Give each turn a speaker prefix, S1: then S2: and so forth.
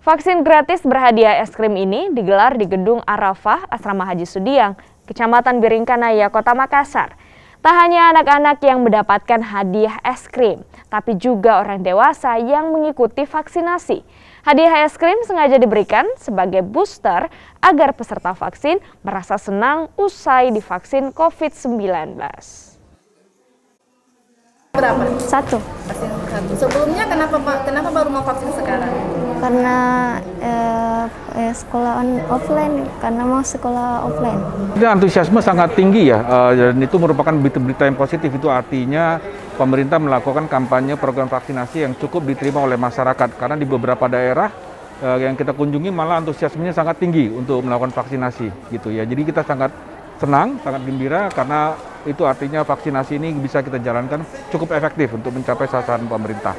S1: Vaksin gratis berhadiah es krim ini digelar di Gedung Arafah Asrama Haji Sudiang, Kecamatan Biringkanaya, Kota Makassar. Tak hanya anak-anak yang mendapatkan hadiah es krim, tapi juga orang dewasa yang mengikuti vaksinasi. Hadiah es krim sengaja diberikan sebagai booster agar peserta vaksin merasa senang usai divaksin COVID-19.
S2: Berapa?
S3: Satu.
S2: Vaksin satu. Sebelumnya kenapa baru mau vaksin sekarang?
S3: Karena sekolah offline, karena mau sekolah offline.
S4: Ini antusiasme sangat tinggi ya, dan itu merupakan berita-berita yang positif. Itu artinya pemerintah melakukan kampanye program vaksinasi yang cukup diterima oleh masyarakat. Karena di beberapa daerah yang kita kunjungi malah antusiasmenya sangat tinggi untuk melakukan vaksinasi, gitu ya. Jadi kita sangat senang, sangat gembira karena itu artinya vaksinasi ini bisa kita jalankan cukup efektif untuk mencapai sasaran pemerintah.